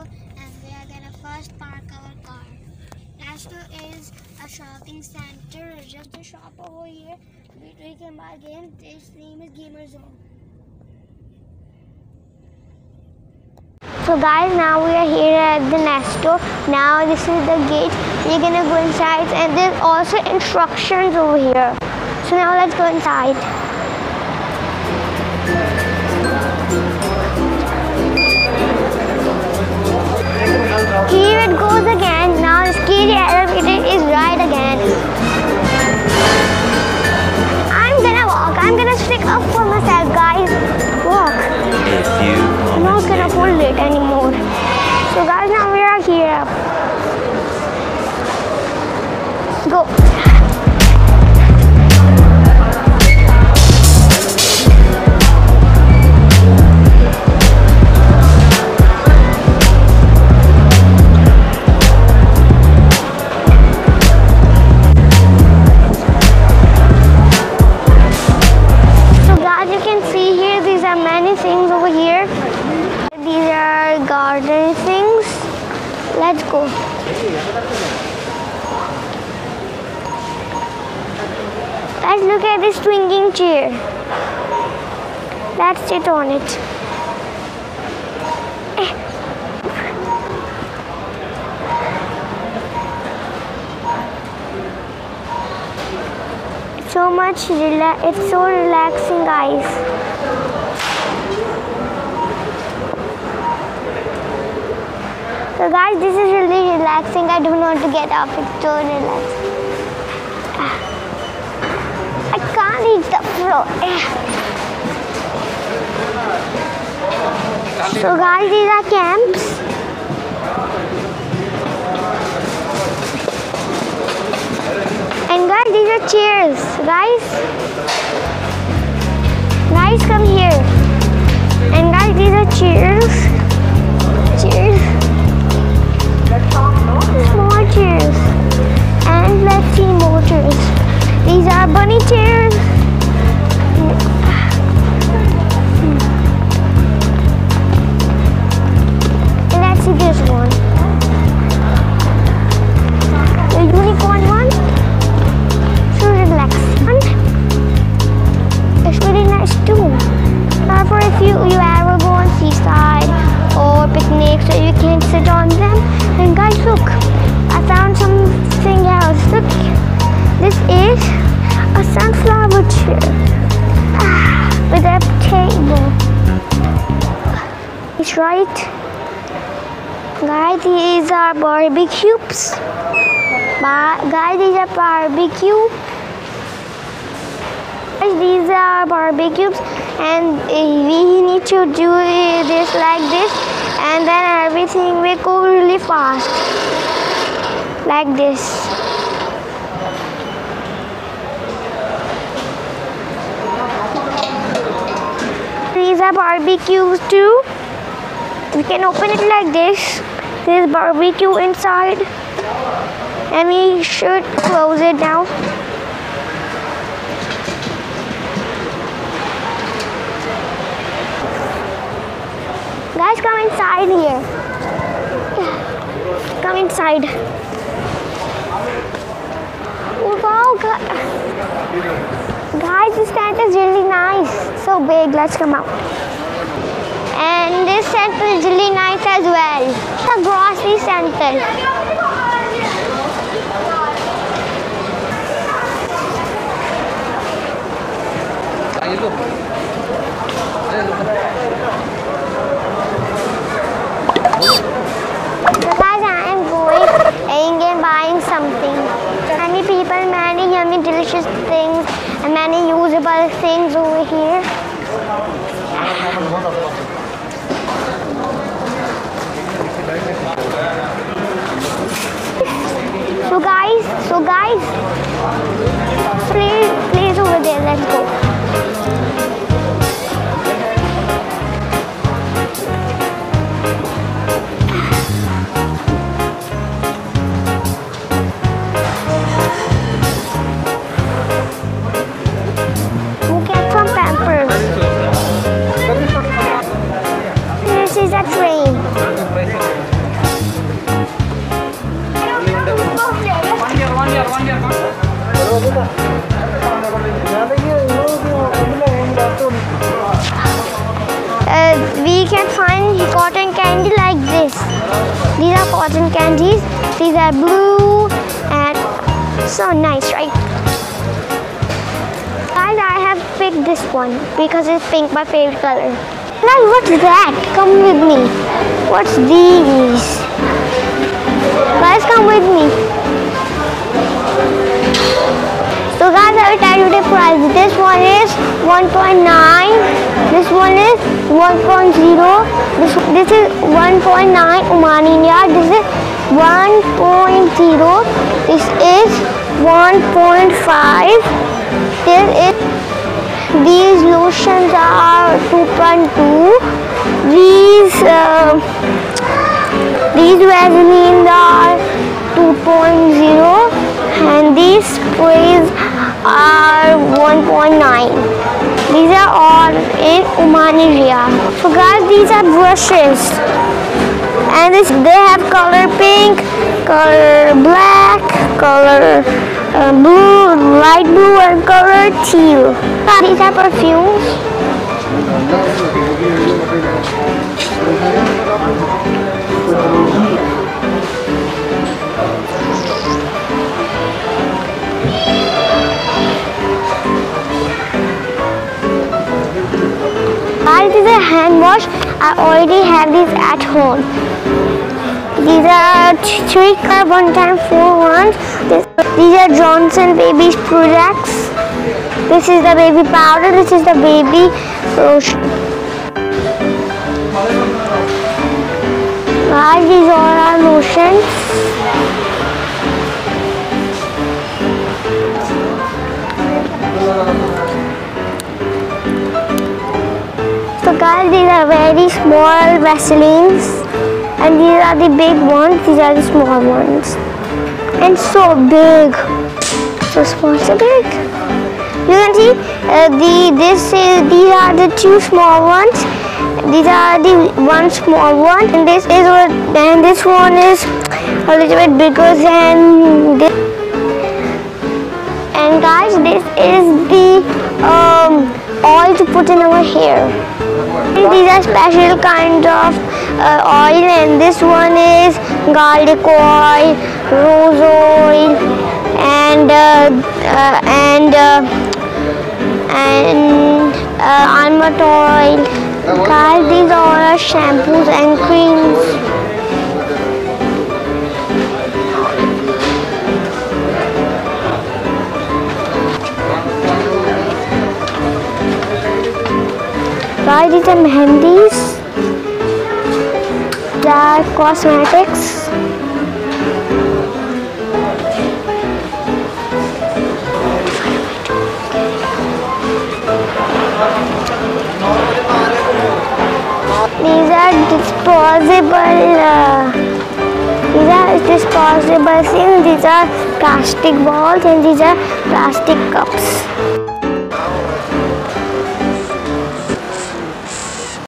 Nesto and we are gonna first park our car. Nesto is a shopping center, just a shop over here. We can buy games. Its name is Gamer Zone. So guys, now we are here at the Nesto. Now this is the gate. We're gonna go inside and there's also instructions over here. So now let's go inside. Here it goes again. Now the scary elevator is right again. I'm gonna walk. I'm gonna stick up for myself, guys. Walk. I'm not gonna hold it anymore. So guys, now we are here. Go. Things over here. These are garden things. Let's go. Let's look at this swinging chair. Let's sit on it. It's so relaxing, guys. So guys, this is really relaxing. I don't want to get up. It's so relaxing. I can't reach the floor. So guys, these are camps. And guys, these are chairs. Guys, come here. And guys, these are chairs. Small chairs. And let's see more chairs. These are bunny chairs. And let's see this one. The unicorn one. So relaxing. It's really nice too. For if you ever go on seaside or picnics, so you can sit on them. And guys, look, I found something else. Look, this is a sunflower chair with a table. It's right. Guys, these are barbecues. Guys, these are barbecue. These are barbecues, and we need to do this like this, and then everything will go really fast, like this. These are barbecues too. We can open it like this. There's barbecue inside, and we should close it now. Guys, come inside here. Come inside. Oh, wow, guys, this tent is really nice. So big. Let's come out. And this center is really nice as well. It's a grocery center. So guys, I am going and buying something. Many people, many yummy delicious things and many usable things over here. So guys, please over there, let's go. We'll get some Pampers. This is a train. we can find cotton candy like this. These are cotton candies. These are blue and so nice, right? Guys, I have picked this one because it's pink, my favorite color. Guys, what's that? Come with me. What's these? Guys, come with me. So guys, I will tell you the price. This one is 1.9. This one is 1.0. This is 1.9 Oman India. This is 1.0. This is 1.5. These lotions are 2.2. These Vaseline are 2.0, and these sprays are 1.9. These are all in Oman area. So guys, these are brushes, and they have color pink, color black, color blue, light blue, and color teal. These are perfumes. Guys, this is a hand wash. I already have these at home. These are 3 cup 1 time 4 ones. These are Johnson baby products. This is the baby powder. This is the baby lotion. Guys, these all are lotions. So guys, these are very small Vaselines, and these are the big ones. These are the small ones, and so big, so small, so big. You can see these are the 2 small ones. These are the 1 small one, and this one is a little bit bigger than this. And guys, this is the oil to put in our hair. These are special kind of oil, and this one is garlic oil, rose oil, and almond oil. Guys, these all are shampoos and creams. Guys, these are Mehendis. These are cosmetics. These are disposable things. These are plastic balls, and these are plastic cups.